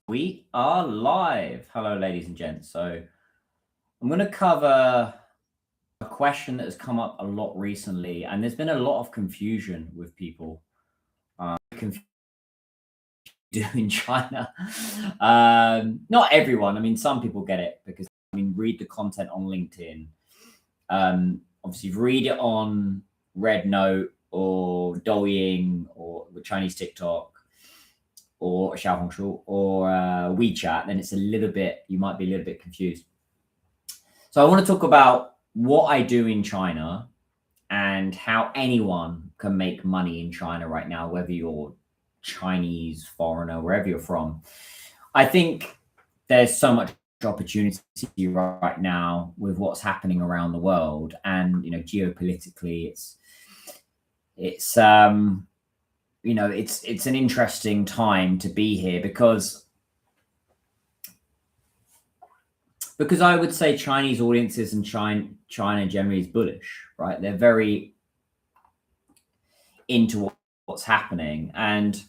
We are live. Hello, ladies and gents. So, I'm going to cover a question that has come up a lot recently, and there's been a lot of confusion with people. Confused in China. Not everyone. I mean, some people get it because read the content on LinkedIn. Obviously, read it on Red Note or Douyin or the Chinese TikTok or Xiaohongshu or WeChat, then it's you might be a little bit confused. So I want to talk about what I do in China and how anyone can make money in China right now, whether you're Chinese, foreigner, wherever you're from. I think there's so much opportunity right now with what's happening around the world, and geopolitically, it's an interesting time to be here because I would say Chinese audiences and China generally is bullish, right? They're very into what's happening. And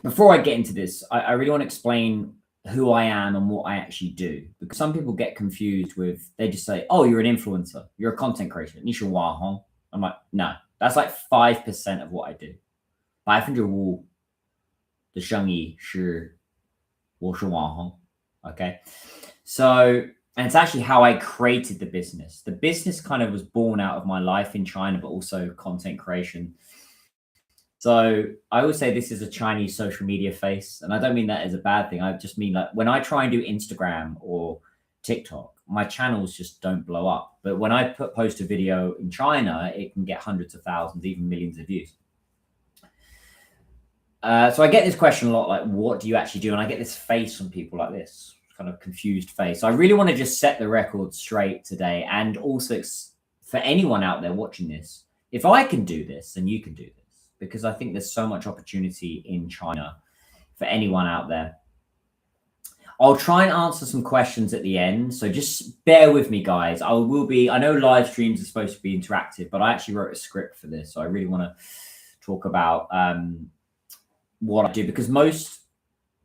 before I get into this, I really want to explain who I am and what I actually do, because some people get confused with, they just say, oh, you're an influencer, you're a content creator, 你是网红. I'm like, no, that's like 5% of what I do. 5% 的生意是我是网红. Okay. So, and it's actually how I created the business. The business kind of was born out of my life in China, but also content creation. So I always say this is a Chinese social media face. And I don't mean that as a bad thing. I just mean like when I try and do Instagram or TikTok, my channels just don't blow up. But when I post a video in China, it can get hundreds of thousands, even millions of views. So I get this question a lot, like, what do you actually do? And I get this face from people like this, kind of confused face. So I really want to just set the record straight today. And also for anyone out there watching this, if I can do this, then you can do this, because I think there's so much opportunity in China for anyone out there. I'll try and answer some questions at the end. So just bear with me, guys. I know live streams are supposed to be interactive, but I actually wrote a script for this. So I really want to talk about what I do, because most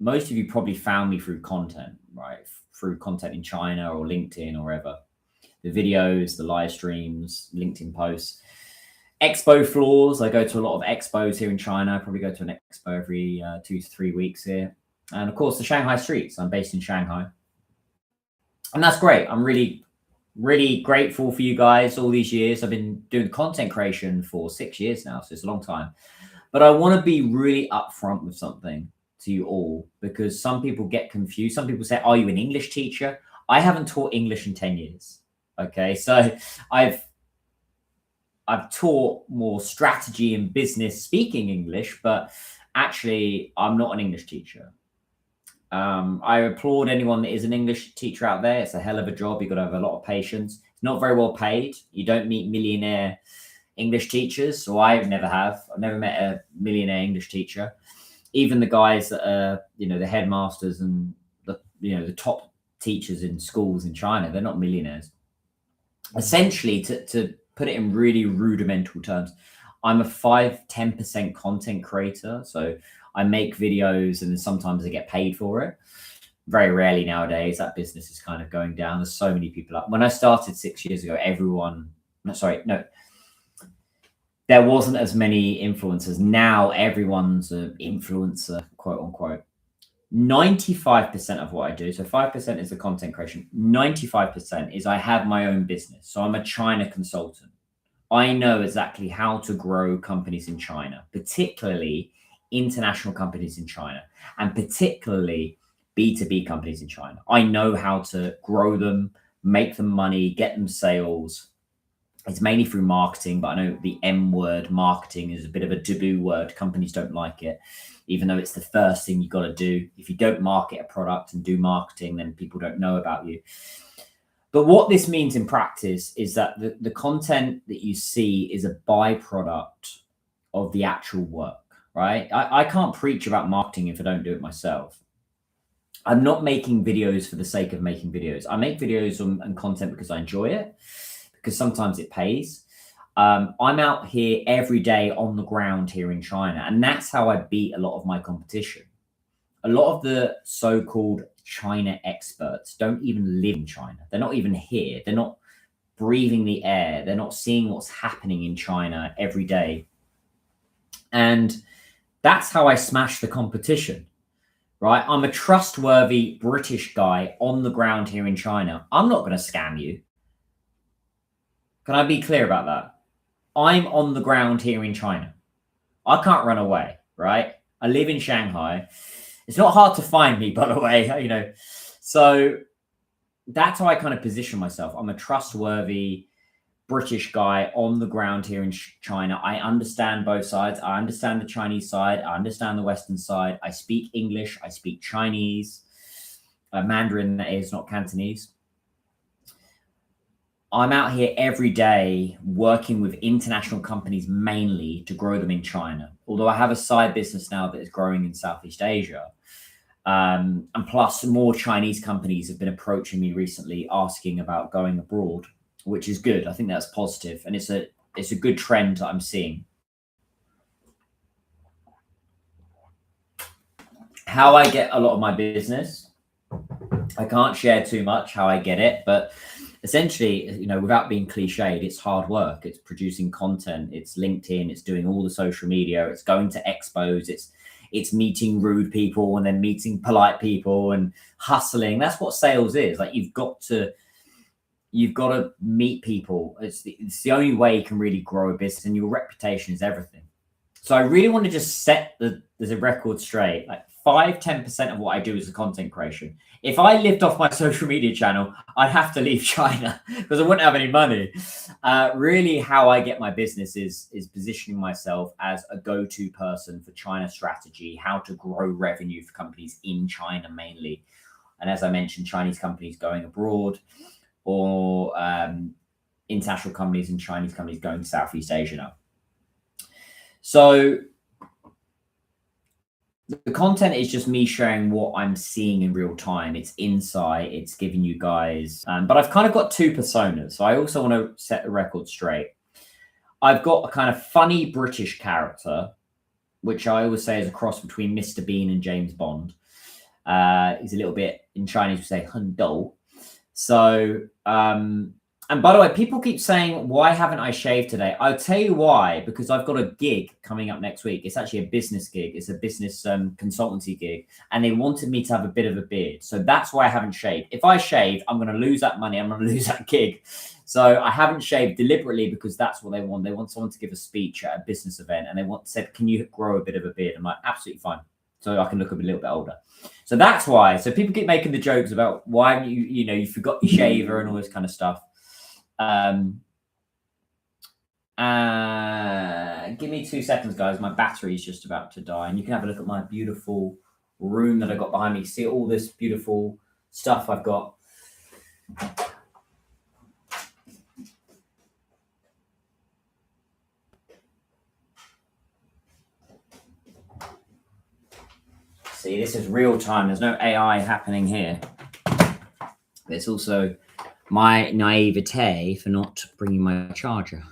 of you probably found me through content, right? Through content in China or LinkedIn or wherever. The videos, the live streams, LinkedIn posts. Expo floors. I go to a lot of expos here in China. I probably go to an expo every 2 to 3 weeks here. And of course, the Shanghai streets. I'm based in Shanghai. And that's great. I'm really, really grateful for you guys all these years. I've been doing content creation for 6 years now, so it's a long time. But I want to be really upfront with something to you all, because some people get confused. Some people say, are you an English teacher? I haven't taught English in 10 years. Okay, so I've taught more strategy and business speaking English, but actually I'm not an English teacher. I applaud anyone that is an English teacher out there. It's a hell of a job. You've got to have a lot of patience. It's not very well paid. You don't meet millionaire English teachers. So I've never met a millionaire English teacher. Even the guys that are, the headmasters and the top teachers in schools in China, they're not millionaires. Essentially, to put it in really rudimental terms, I'm a 5-10% content creator. So I make videos and then sometimes I get paid for it. Very rarely nowadays. That business is kind of going down. There's so many people up. When I started 6 years ago, there wasn't as many influencers. Now everyone's an influencer, quote unquote. 95% of what I do, so 5% is the content creation, 95% is I have my own business. So I'm a China consultant. I know exactly how to grow companies in China, particularly international companies in China, and particularly B2B companies in China. I know how to grow them, make them money, get them sales. It's mainly through marketing, but I know the M word, marketing, is a bit of a taboo word. Companies don't like it, even though it's the first thing you got to do. If you don't market a product and do marketing, then people don't know about you. But what this means in practice is that the content that you see is a byproduct of the actual work, right? I can't preach about marketing if I don't do it myself. I'm not making videos for the sake of making videos. I make videos and content because I enjoy it, because sometimes it pays. I'm out here every day on the ground here in China, and that's how I beat a lot of my competition. A lot of the so-called China experts don't even live in China. They're not even here. They're not breathing the air. They're not seeing what's happening in China every day. And that's how I smash the competition, right? I'm a trustworthy British guy on the ground here in China. I'm not going to scam you. Can I be clear about that? I'm on the ground here in China. I can't run away, right? I live in Shanghai. It's not hard to find me, by the way, you know. So that's how I kind of position myself. I'm a trustworthy British guy on the ground here in China. I understand both sides. I understand the Chinese side. I understand the Western side. I speak English. I speak Chinese, Mandarin, that is, not Cantonese. I'm out here every day working with international companies mainly to grow them in China. Although I have a side business now that is growing in Southeast Asia. And plus, more Chinese companies have been approaching me recently asking about going abroad, which is good. I think that's positive, and it's a good trend that I'm seeing. How I get a lot of my business, I can't share too much how I get it, but essentially, you know, without being cliched, it's hard work. It's producing content. It's LinkedIn. It's doing all the social media. It's going to expos. It's meeting rude people and then meeting polite people and hustling. That's what sales is. Like you've got to meet people. It's the only way you can really grow a business, and your reputation is everything. So I really want to just set the record straight. Like 5-10% of what I do is the content creation. If I lived off my social media channel, I'd have to leave China because I wouldn't have any money. Really, how I get my business is positioning myself as a go-to person for China strategy, how to grow revenue for companies in China mainly. And as I mentioned, Chinese companies going abroad, or international companies and Chinese companies going to Southeast Asia now. So the content is just me sharing what I'm seeing in real time. It's insight. It's giving you guys, but I've kind of got two personas. So I also want to set the record straight. I've got a kind of funny British character, which I always say is a cross between Mr. Bean and James Bond. He's a little bit, in Chinese we say, hun dou. So, and by the way, people keep saying, why haven't I shaved today? I'll tell you why, because I've got a gig coming up next week. It's actually a business gig. It's a business consultancy gig. And they wanted me to have a bit of a beard. So that's why I haven't shaved. If I shave, I'm going to lose that money. I'm going to lose that gig. So I haven't shaved deliberately because that's what they want. They want someone to give a speech at a business event. And they said, can you grow a bit of a beard? I'm like, absolutely fine. So I can look a little bit older. So that's why. So people keep making the jokes about why you forgot your shaver and all this kind of stuff. Give me 2 seconds, guys. My battery is just about to die, and you can have a look at my beautiful room that I got behind me. See all this beautiful stuff I've got. See, this is real time. There's no AI happening here. There's also my naivete for not bringing my charger.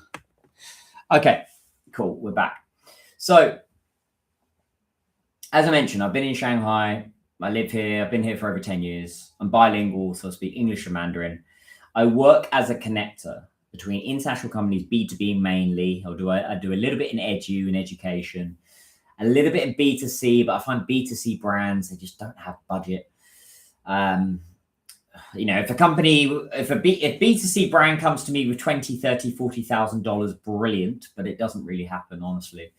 Okay, cool. We're back. So, as I mentioned, I've been in Shanghai. I live here. I've been here for over 10 years. I'm bilingual, so I speak English and Mandarin. I work as a connector between international companies, B2B mainly. I do a little bit in edu and education, a little bit in B2C, but I find B2C brands, they just don't have budget. If a B2C brand comes to me with $20,000, $30,000, $40,000, brilliant, but it doesn't really happen, honestly.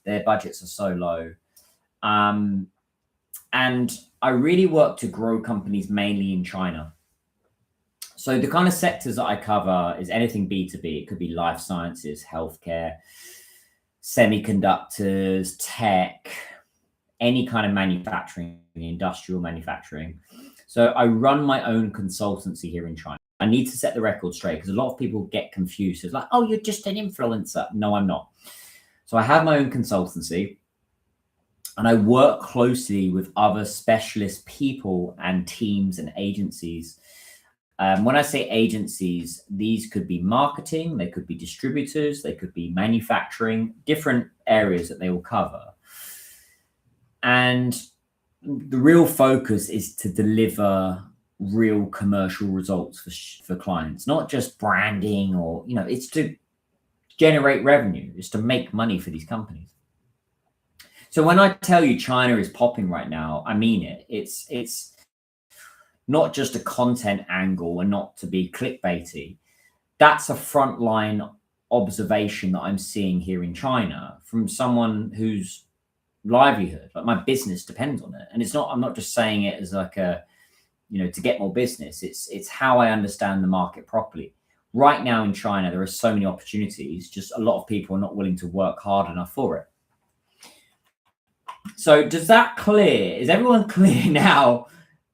Their budgets are so low. And I really work to grow companies mainly in China. So the kind of sectors that I cover is anything B2B. It could be life sciences, healthcare, semiconductors, tech, any kind of manufacturing, industrial manufacturing. So I run my own consultancy here in China. I need to set the record straight because a lot of people get confused. It's like, oh, you're just an influencer. No, I'm not. So I have my own consultancy and I work closely with other specialist people and teams and agencies. When I say agencies, these could be marketing, they could be distributors, they could be manufacturing, different areas that they will cover. And the real focus is to deliver real commercial results for clients, not just branding or, it's to generate revenue, it's to make money for these companies. So when I tell you China is popping right now, I mean it. It's not just a content angle and not to be clickbaity. That's a frontline observation that I'm seeing here in China from someone whose livelihood, like my business, depends on it. And I'm not just saying it as like to get more business. It's how I understand the market properly. Right now in China, there are so many opportunities, just a lot of people are not willing to work hard enough for it. So is everyone clear now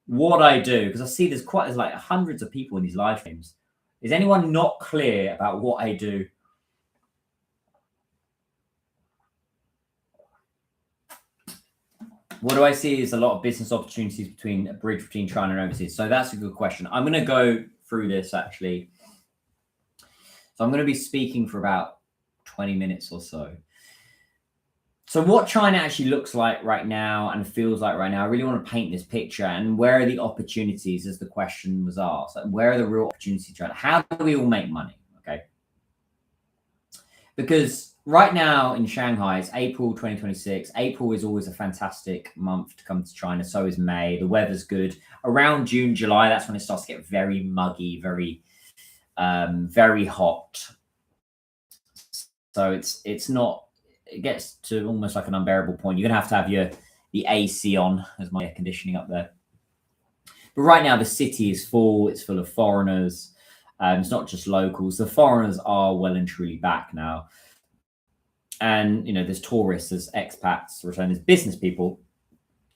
what I do? Because I see there's like hundreds of people in these live streams. Is anyone not clear about what I do? What do I see is a lot of business opportunities a bridge between China and overseas. So that's a good question. I'm going to go through this actually. So I'm going to be speaking for about 20 minutes or so. So what China actually looks like right now and feels like right now, I really want to paint this picture. And where are the opportunities, as the question was asked? Like, where are the real opportunities in China? How do we all make money? Okay. Because right now in Shanghai, it's April 2026. April is always a fantastic month to come to China. So is May. The weather's good. Around June, July, that's when it starts to get very muggy, very hot. So it gets to almost like an unbearable point. You're going to have the AC on, as my air conditioning up there. But right now the city is full. It's full of foreigners. It's not just locals. The foreigners are well and truly back now. And, there's tourists, there's expats, there's business people.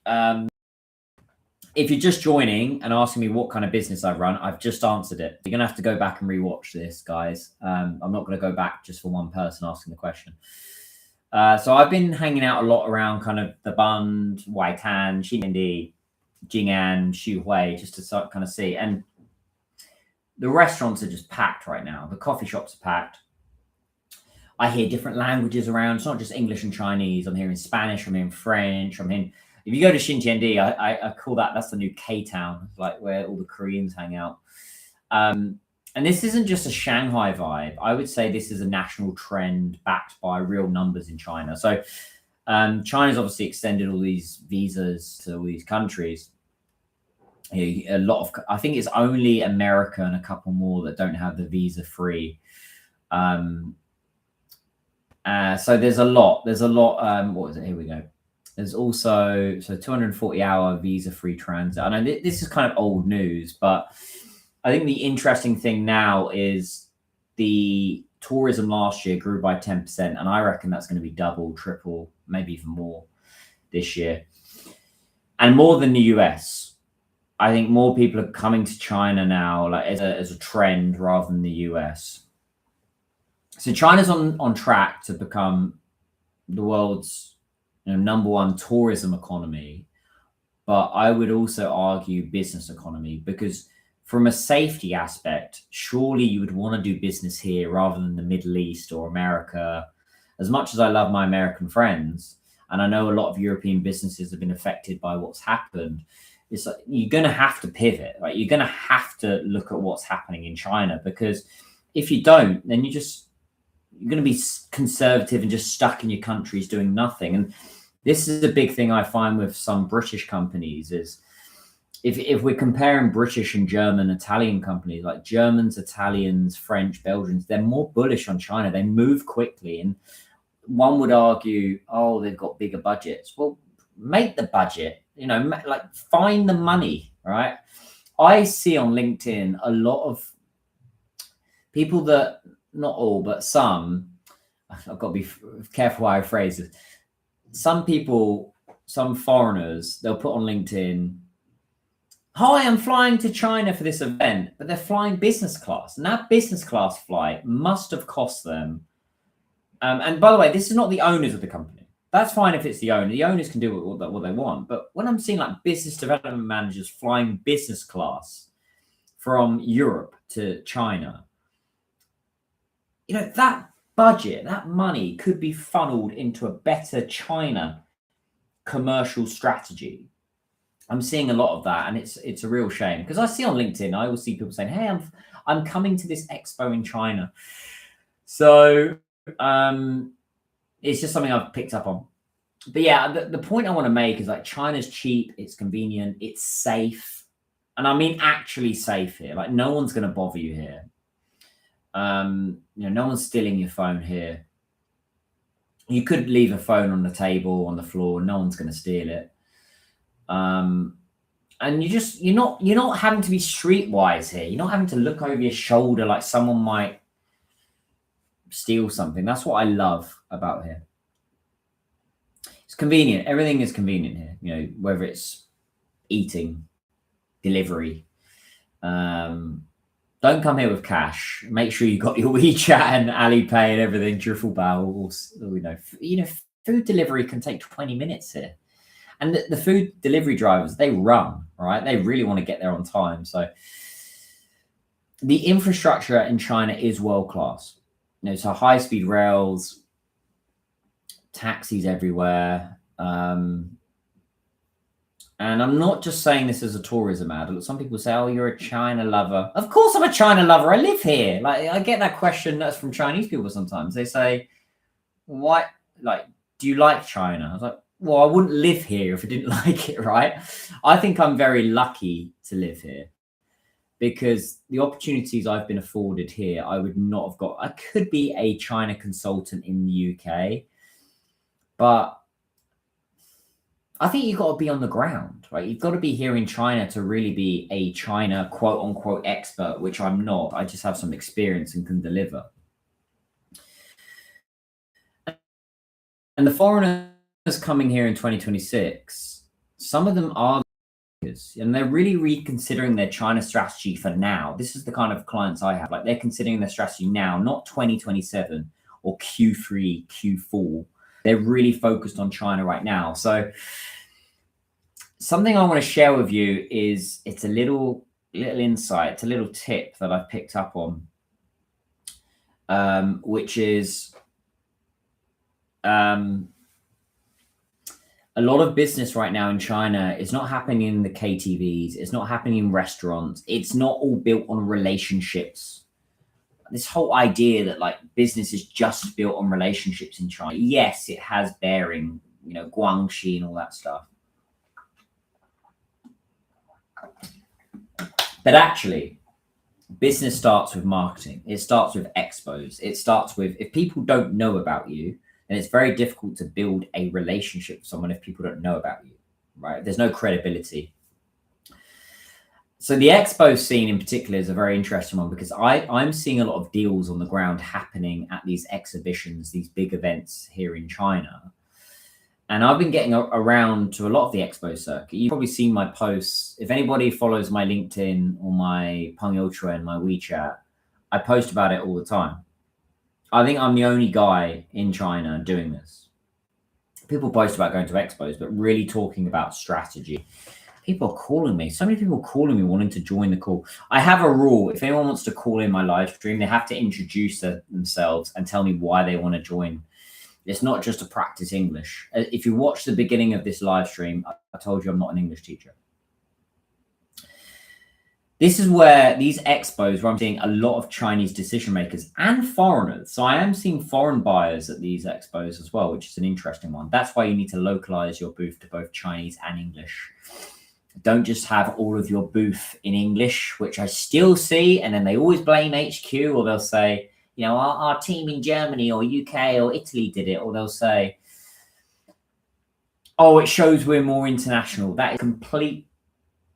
If you're just joining and asking me what kind of business I run, I've just answered it. You're going to have to go back and rewatch this, guys. I'm not going to go back just for one person asking the question. So I've been hanging out a lot around kind of the Bund, Waitan, Xindian, Jing'an, Xuhui, just to kind of see. And the restaurants are just packed right now. The coffee shops are packed. I hear different languages around. It's not just English and Chinese. I'm hearing Spanish. I'm hearing French. If you go to Xinjiang, I call that's the new K-town, like where all the Koreans hang out. And this isn't just a Shanghai vibe. I would say this is a national trend backed by real numbers in China. So China's obviously extended all these visas to all these countries. I think it's only America and a couple more that don't have the visa free. So there's a lot. What is it? Here we go. There's also 240-hour visa-free transit. I know this is kind of old news, but I think the interesting thing now is the tourism last year grew by 10%, and I reckon that's going to be double, triple, maybe even more this year. And more than the US. I think more people are coming to China now, like as a trend rather than the US. So China's on track to become the world's number one tourism economy, but I would also argue business economy, because from a safety aspect, surely you would want to do business here rather than the Middle East or America. As much as I love my American friends, and I know a lot of European businesses have been affected by what's happened, it's like you're going to have to pivot, right? You're going to have to look at what's happening in China, because if you don't, then you're going to be conservative and just stuck in your countries doing nothing. And this is a big thing I find with some British companies is if we're comparing British and German, Italian companies, like Germans, Italians, French, Belgians, they're more bullish on China. They move quickly. And one would argue, oh, they've got bigger budgets. Well, make the budget, like find the money, right? I see on LinkedIn a lot of people that, not all, but some, I've got to be careful how I phrase it. Some people, some foreigners, they'll put on LinkedIn, hi, I'm flying to China for this event, but they're flying business class. And that business class flight must have cost them. And by the way, this is not the owners of the company. That's fine if it's the owner. The owners can do what they want. But when I'm seeing like business development managers flying business class from Europe to China, that budget, that money could be funneled into a better China commercial strategy. I'm seeing a lot of that, and it's a real shame because I see on LinkedIn, I always see people saying, "Hey, I'm coming to this expo in China." So it's just something I've picked up on. But yeah, the point I want to make is like China's cheap, it's convenient, it's safe, and I mean actually safe here. Like no one's going to bother you here. No one's stealing your phone here. You could leave a phone on the table, on the floor, no one's going to steal it. And you're not having to be streetwise here. You're not having to look over your shoulder like someone might steal something. That's what I love about here. It's convenient. Everything is convenient here. Whether it's eating, delivery. Don't come here with cash. Make sure you got your WeChat and Alipay and everything. Food delivery can take 20 minutes here. And the food delivery drivers, they run, right? They really want to get there on time. So the infrastructure in China is world-class. So high-speed rails, taxis everywhere. And I'm not just saying this as a tourism ad. Some people say, "Oh, you're a China lover." Of course I'm a China lover. I live here. Like I get that question that's from Chinese people sometimes. They say, "Why? Like, do you like China?" I was like, "Well, I wouldn't live here if I didn't like it, right?" I think I'm very lucky to live here because the opportunities I've been afforded here, I would not have got. I could be a China consultant in the UK, but I think you've got to be on the ground, right? You've got to be here in China to really be a China quote unquote expert, which I'm not. I just have some experience and can deliver. And the foreigners coming here in 2026, some of them are, and they're really reconsidering their China strategy for now. This is the kind of clients I have. Like they're considering their strategy now, not 2027 or Q3, Q4. They're really focused on China right now. So something I want to share with you is it's a little insight, it's a little tip that I've picked up on, which is a lot of business right now in China is not happening in the KTVs. It's not happening in restaurants. It's not all built on relationships. This whole idea that like business is just built on relationships in China. Yes, it has bearing, Guangxi and all that stuff. But actually, business starts with marketing. It starts with expos. It starts with, if people don't know about you, then it's very difficult to build a relationship with someone if people don't know about you, right? There's no credibility. So the expo scene in particular is a very interesting one because I'm seeing a lot of deals on the ground happening at these exhibitions, these big events here in China. And I've been getting around to a lot of the expo circuit. You've probably seen my posts. If anybody follows my LinkedIn or my Pengyotra and my WeChat, I post about it all the time. I think I'm the only guy in China doing this. People post about going to expos, but really talking about strategy. People are calling me. So many people calling me wanting to join the call. I have a rule. If anyone wants to call in my live stream, they have to introduce themselves and tell me why they want to join. It's not just to practice English. If you watch the beginning of this live stream, I told you I'm not an English teacher. This is where these expos, where I'm seeing a lot of Chinese decision makers and foreigners. So I am seeing foreign buyers at these expos as well, which is an interesting one. That's why you need to localize your booth to both Chinese and English. Don't just have all of your booth in English, which I still see. And then they always blame HQ, or they'll say, our team in Germany or UK or Italy did it. Or they'll say, oh, it shows we're more international. That is complete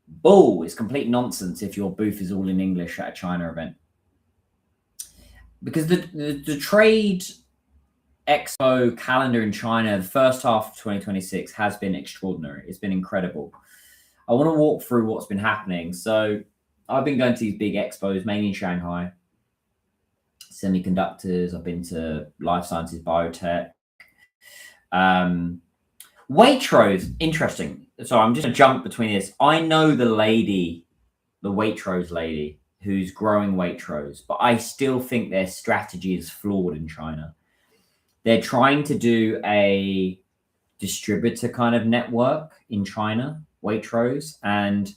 bull. It's complete nonsense if your booth is all in English at a China event. Because the trade expo calendar in China, the first half of 2026 has been extraordinary. It's been incredible. I want to walk through what's been happening. So I've been going to these big expos, mainly in Shanghai. Semiconductors, I've been to life sciences, biotech. Waitrose, interesting. So I'm just going to jump between this. I know the Waitrose lady who's growing Waitrose, but I still think their strategy is flawed in China. They're trying to do a distributor kind of network in China. Waitrose, and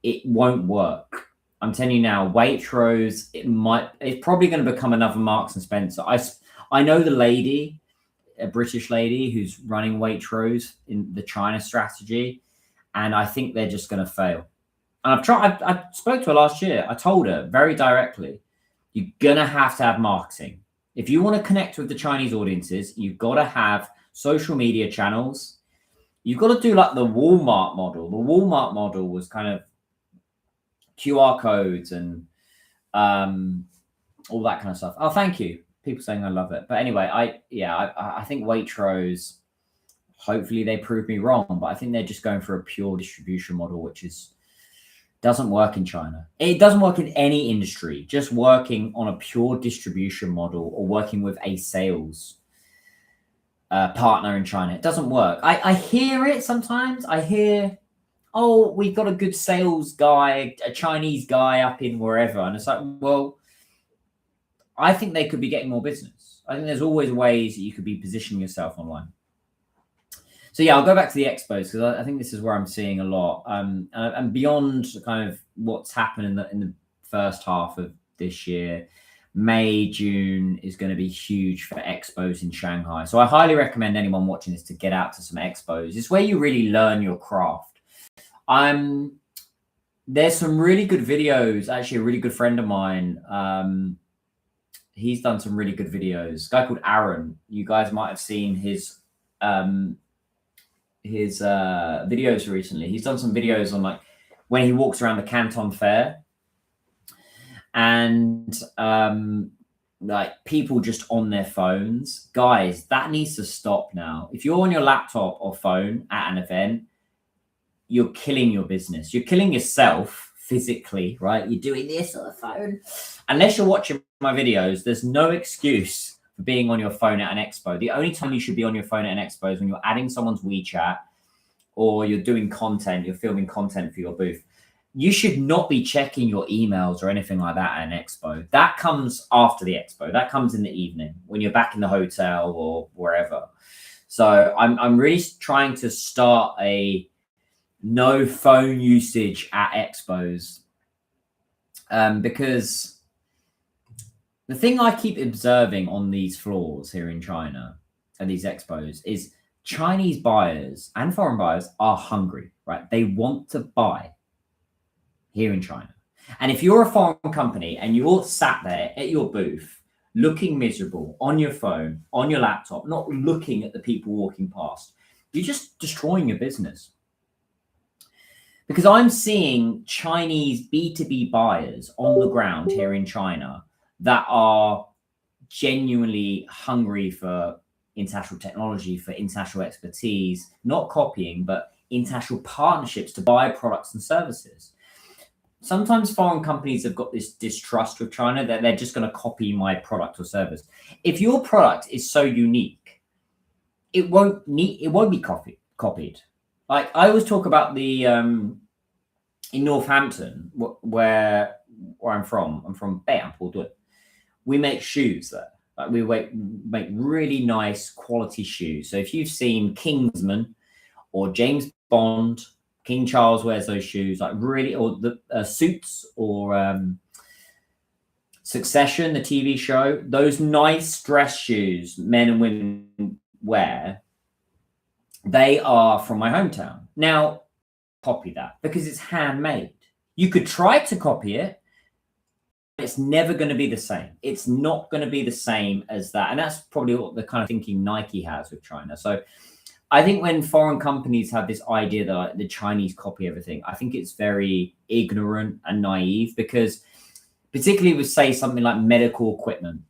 it won't work. I'm telling you now, Waitrose, it's probably going to become another Marks and Spencer. I know the lady, a British lady who's running Waitrose in the China strategy, and I think they're just going to fail. And I spoke to her last year. I told her very directly, you're going to have marketing. If you want to connect with the Chinese audiences, you've got to have social media channels. You've got to do like the Walmart model. The Walmart model was kind of QR codes and all that kind of stuff. Oh, thank you. People saying I love it. But anyway, I think Waitrose, hopefully they prove me wrong, but I think they're just going for a pure distribution model, which doesn't work in China. It doesn't work in any industry. Just working on a pure distribution model or working with a sales partner in China, it doesn't work. I hear it sometimes. I hear, oh, we've got a good sales guy, a Chinese guy up in wherever. And it's like, well, I think they could be getting more business. I think there's always ways that you could be positioning yourself online. So yeah, I'll go back to the expos because I think this is where I'm seeing a lot. And beyond kind of what's happened in the first half of this year, May, June is going to be huge for expos in Shanghai. So I highly recommend anyone watching this to get out to some expos. It's where you really learn your craft. There's some really good videos. Actually, a really good friend of mine, he's done some really good videos. A guy called Aaron. You guys might have seen his videos recently. He's done some videos on like when he walks around the Canton Fair and like people just on their phones. Guys, that needs to stop now. If you're on your laptop or phone at an event, you're killing your business. You're killing yourself physically, right? You're doing this on the phone. Unless you're watching my videos, there's no excuse for being on your phone at an expo. The only time you should be on your phone at an expo is when you're adding someone's WeChat or you're doing content, you're filming content for your booth. You should not be checking your emails or anything like that at an expo. That comes after the expo. That comes in the evening when you're back in the hotel or wherever. So I'm really trying to start a no phone usage at expos because the thing I keep observing on these floors here in China and these expos is Chinese buyers and foreign buyers are hungry, right? They want to buy here in China. And if you're a foreign company and you're sat there at your booth looking miserable on your phone, on your laptop, not looking at the people walking past, you're just destroying your business. Because I'm seeing Chinese B2B buyers on the ground here in China that are genuinely hungry for international technology, for international expertise, not copying, but international partnerships to buy products and services. Sometimes foreign companies have got this distrust with China that they're just going to copy my product or service. If your product is so unique, it won't be copied. Like I always talk about the in Northampton, where I'm from Beiham. We make shoes there. Like we make really nice quality shoes. So if you've seen Kingsman or James Bond, King Charles wears those shoes, like really, or the Suits or Succession, the TV show, those nice dress shoes men and women wear, they are from my hometown. Now, copy that because it's handmade. You could try to copy it, but it's never going to be the same. It's not going to be the same as that. And that's probably what the kind of thinking Nike has with China. So I think when foreign companies have this idea that like, the Chinese copy everything, I think it's very ignorant and naive because particularly with say something like medical equipment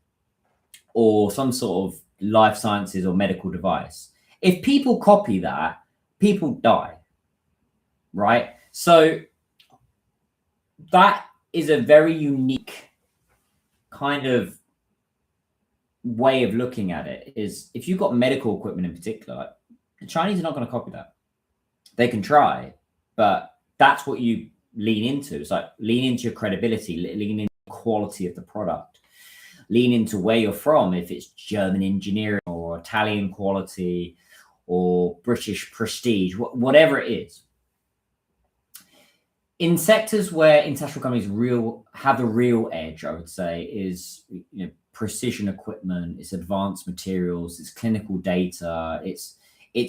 or some sort of life sciences or medical device, if people copy that, people die. Right? So that is a very unique kind of way of looking at it is if you've got medical equipment in particular, the Chinese are not going to copy that. They can try, but that's what you lean into. It's like lean into your credibility, lean into the quality of the product, lean into where you're from. If it's German engineering or Italian quality or British prestige, whatever it is. In sectors where international companies have the real edge, I would say, is precision equipment, it's advanced materials, it's clinical data, it's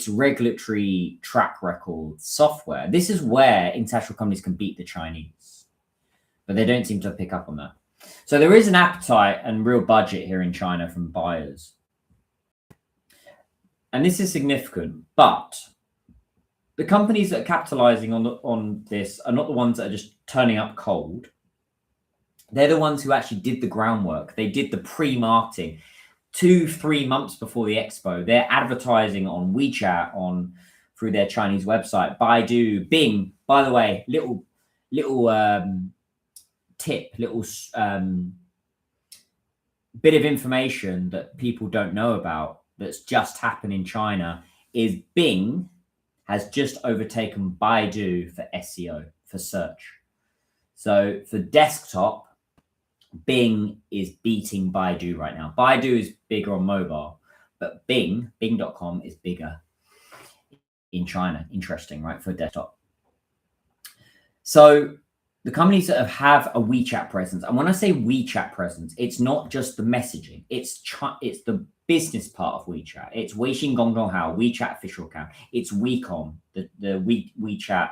regulatory track record software. This is where international companies can beat the Chinese, but they don't seem to pick up on that. So there is an appetite and real budget here in China from buyers. And this is significant, but the companies that are capitalizing on this are not the ones that are just turning up cold. They're the ones who actually did the groundwork. They did the pre-marketing 2-3 months before the expo. They're advertising on WeChat, through their Chinese website, Baidu, Bing. By the way, little tip, bit of information that people don't know about that's just happened in China is Bing has just overtaken Baidu for SEO, for search. So for desktop, Bing is beating Baidu right now. Baidu is bigger on mobile, but Bing.com is bigger in China. Interesting, right, for desktop. So the companies that have a WeChat presence, and when I say WeChat presence, it's not just the messaging, it's the business part of WeChat. It's Weixin Gongdonghao, WeChat official account. It's WeCom, the WeChat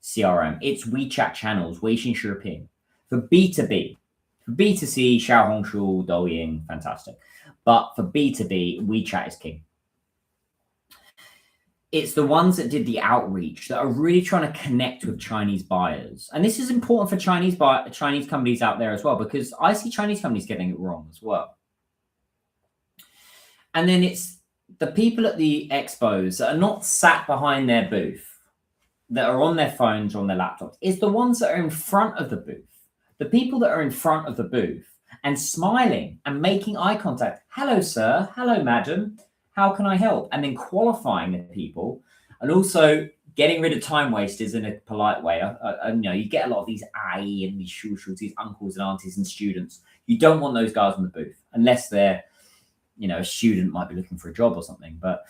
CRM. It's WeChat channels, Weixin Shiping. For B2B, for B2C, Xiaohongshu, Douyin, fantastic. But for B2B, WeChat is king. It's the ones that did the outreach that are really trying to connect with Chinese buyers. And this is important for Chinese companies out there as well, because I see Chinese companies getting it wrong as well. And then it's the people at the expos that are not sat behind their booth, that are on their phones or on their laptops. It's the ones that are in front of the booth. The people that are in front of the booth and smiling and making eye contact. Hello, sir. Hello, madam. How can I help? And then qualifying the people, and also getting rid of time wasters in a polite way. You get a lot of these ayi and these shushus, these uncles and aunties and students. You don't want those guys in the booth unless they're, a student might be looking for a job or something. But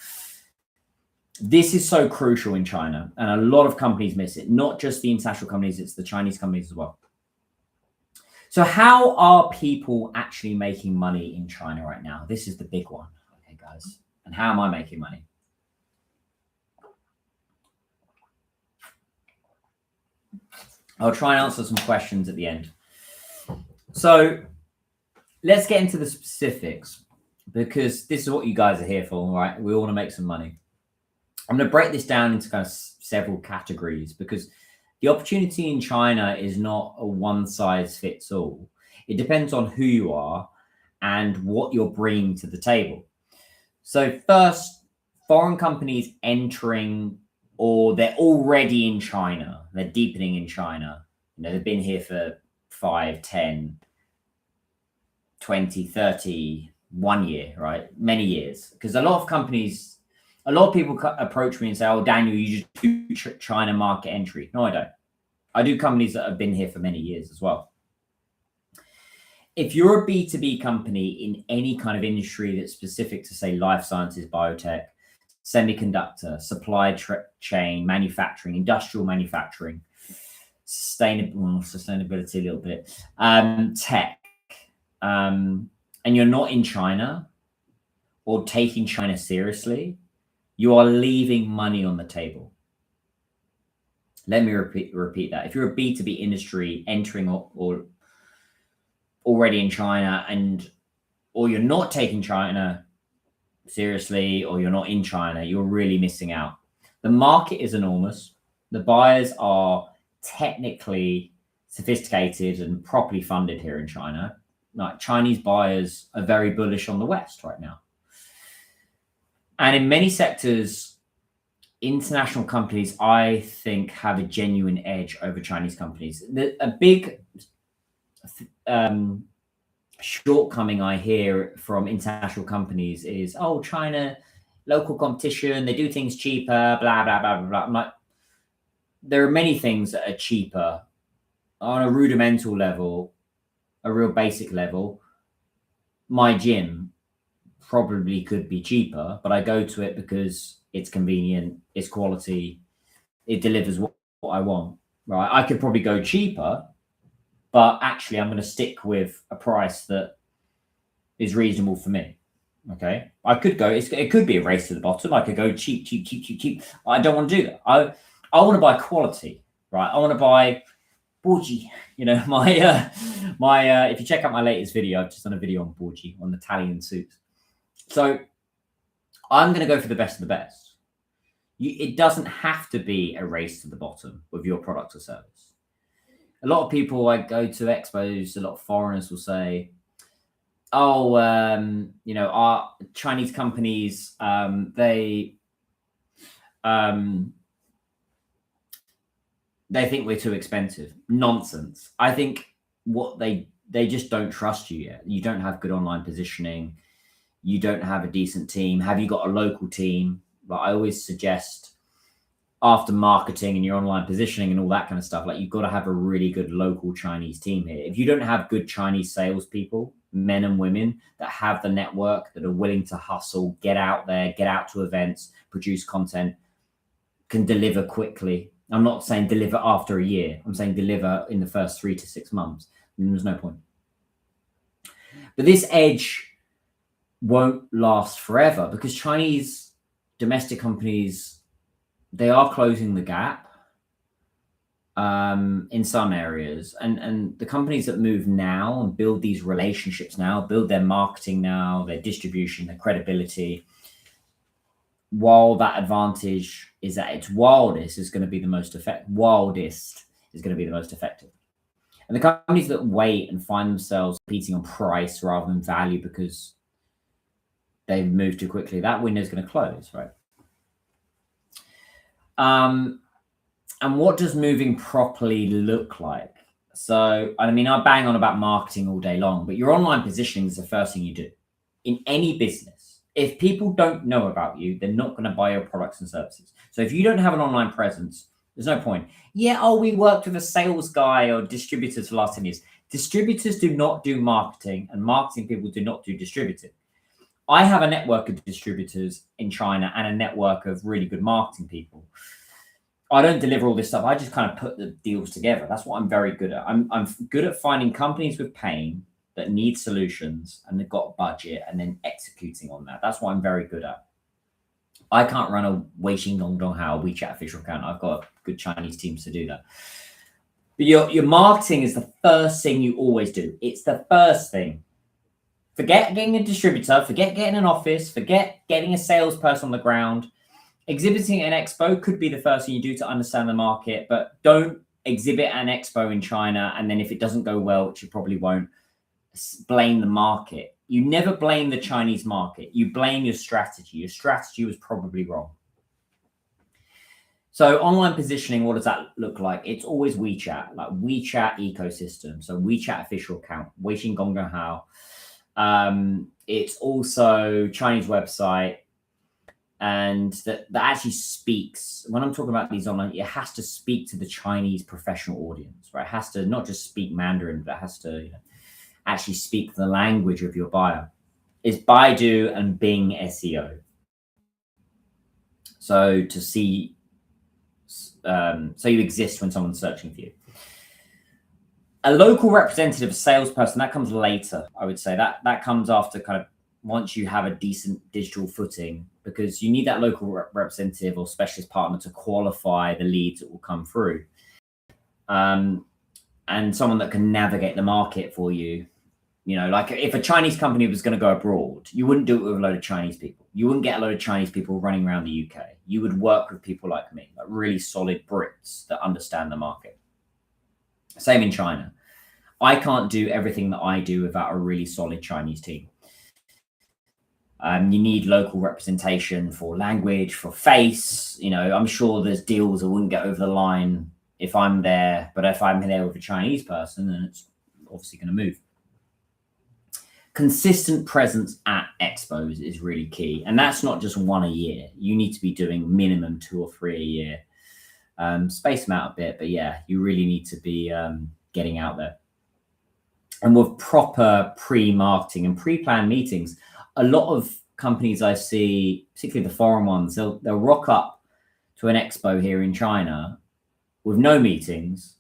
this is so crucial in China, and a lot of companies miss it. Not just the international companies, it's the Chinese companies as well. So how are people actually making money in China right now? This is the big one. Okay, guys. And how am I making money? I'll try and answer some questions at the end. So let's get into the specifics, because this is what you guys are here for, right? We all want to make some money. I'm going to break this down into kind of several categories, because the opportunity in China is not a one size fits all. It depends on who you are and what you're bringing to the table. So first, foreign companies entering, or they're already in China, they're deepening in China. They've been here for 5, 10, 20, 30, 1 year, right? Many years. Because a lot of people approach me and say, oh, Daniel, you just do China market entry. No, I don't. I do companies that have been here for many years as well. If you're a B2B company in any kind of industry that's specific to, say, life sciences, biotech, semiconductor, supply chain, manufacturing, industrial manufacturing, sustainability a little bit, tech, and you're not in China or taking China seriously, you are leaving money on the table. Let me repeat that. If you're a B2B industry entering or already in China, or you're not taking China seriously, or you're not in China, you're really missing out. The market is enormous. The buyers are technically sophisticated and properly funded here in China. Like, Chinese buyers are very bullish on the West right now. And in many sectors, international companies, I think, have a genuine edge over Chinese companies. A big shortcoming I hear from international companies is, oh, China, local competition, they do things cheaper, blah, blah, blah, blah, blah. I'm like, there are many things that are cheaper on a rudimental level, a real basic level. My gym probably could be cheaper, but I go to it because it's convenient, it's quality, it delivers what I want. right? I could probably go cheaper, but actually I'm going to stick with a price that is reasonable for me. Okay, I could go. It could be a race to the bottom. I could go cheap, cheap, cheap, cheap, cheap. I don't want to do that. I want to buy quality, right? I want to buy Borgi. You know, my if you check out my latest video, I've just done a video on Borgi, on Italian suits. So I'm going to go for the best of the best. It doesn't have to be a race to the bottom with your product or service. A lot of people, I go to expos, a lot of foreigners will say, oh, you know, our Chinese companies, they think we're too expensive. Nonsense. I think what they just don't trust you yet. You don't have good online positioning. You don't have a decent team. Have you got a local team? Like I always suggest, after marketing and your online positioning and all that kind of stuff, like you've got to have a really good local Chinese team here. If you don't have good Chinese salespeople, men and women that have the network, that are willing to hustle, get out there, get out to events, produce content, can deliver quickly. I'm not saying deliver after a year. I'm saying deliver in the first 3 to 6 months. And there's no point. But this edge won't last forever because Chinese domestic companies, they are closing the gap in some areas. And the companies that move now and build these relationships now, build their marketing now, their distribution, their credibility, while that advantage is at its wildest, is going to be the most effective. And the companies that wait and find themselves competing on price rather than value because they've moved too quickly, that window is going to close, right? And what does moving properly look like? So, I mean, I bang on about marketing all day long, but your online positioning is the first thing you do in any business. If people don't know about you, they're not going to buy your products and services. So if you don't have an online presence, there's no point. Yeah, oh, we worked with a sales guy or distributors for the last 10 years. Distributors do not do marketing, and marketing people do not do distributing. I have a network of distributors in China and a network of really good marketing people. I don't deliver all this stuff. I just kind of put the deals together. That's what I'm very good at. I'm good at finding companies with pain that need solutions and they've got a budget and then executing on that. That's what I'm very good at. I can't run a Weixin Gongdonghao WeChat official account. I've got good Chinese teams to do that. But your marketing is the first thing you always do. It's the first thing. Forget getting a distributor, forget getting an office, forget getting a salesperson on the ground. Exhibiting at an expo could be the first thing you do to understand the market, but don't exhibit at an expo in China and then if it doesn't go well, which you probably won't, blame the market. You never blame the Chinese market. You blame your strategy. Your strategy was probably wrong. So online positioning, what does that look like? It's always WeChat, like WeChat ecosystem. So WeChat official account, Weixin Gongdonghao. It's also Chinese website. And that actually speaks, when I'm talking about these online, it has to speak to the Chinese professional audience, right? It has to not just speak Mandarin, but it has to actually speak the language of your buyer. It's Baidu and Bing SEO. So to see, so you exist when someone's searching for you. A local representative, a salesperson, that comes later, I would say. That comes after kind of once you have a decent digital footing, because you need that local representative or specialist partner to qualify the leads that will come through. And someone that can navigate the market for you. You know, like if a Chinese company was going to go abroad, you wouldn't do it with a load of Chinese people. You wouldn't get a load of Chinese people running around the UK. You would work with people like me, like really solid Brits that understand the market. Same in China. I can't do everything that I do without a really solid Chinese team. You need local representation for language, for face. You know, I'm sure there's deals that wouldn't get over the line if I'm there, but if I'm there with a Chinese person, then it's obviously going to move. Consistent presence at expos is really key. And that's not just one a year. You need to be doing minimum 2 or 3 a year. Space them out a bit, but yeah, you really need to be getting out there. And with proper pre-marketing and pre-planned meetings, a lot of companies I see, particularly the foreign ones, they'll rock up to an expo here in China with no meetings,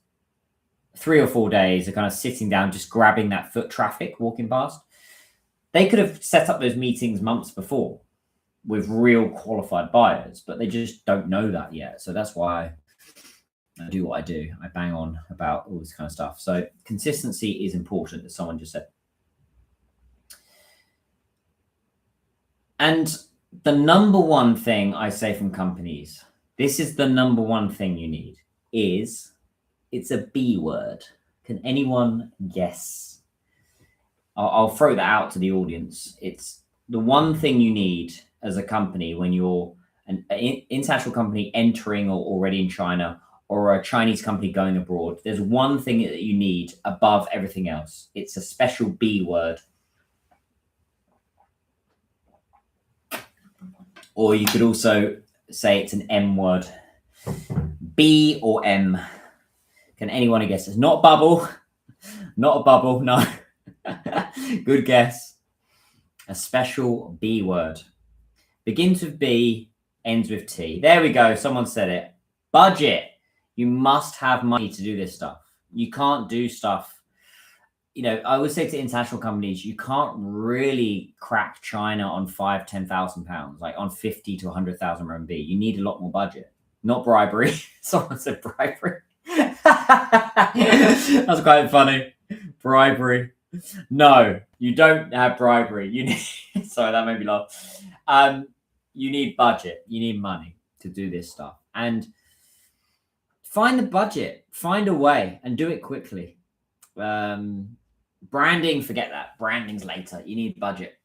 3 or 4 days, are kind of sitting down, just grabbing that foot traffic walking past. They could have set up those meetings months before with real qualified buyers, but they just don't know that yet. So that's why I do what I do. I bang on about all this kind of stuff. So consistency is important, as someone just said. And the number one thing I say from companies, this is the number one thing you need, is it's a B word. Can anyone guess? I'll throw that out to the audience. It's the one thing you need as a company when you're an international company entering or already in China, or a Chinese company going abroad. There's one thing that you need above everything else. It's a special B word. Or you could also say it's an M word. B or M. Can anyone guess? It's not bubble. Not a bubble, no. Good guess. A special B word. Begins with B, ends with T. There we go. Someone said it. Budget. You must have money to do this stuff. You can't do stuff. You know, I would say to international companies, you can't really crack China on £5,000-10,000, like on 50 to 100,000 RMB. You need a lot more budget, not bribery. Someone said bribery. That's quite funny. Bribery. No, you don't have bribery. You need. Sorry, that made me laugh. You need budget. You need money to do this stuff, and find the budget. Find a way and do it quickly. Branding, forget that. Branding's later. You need budget.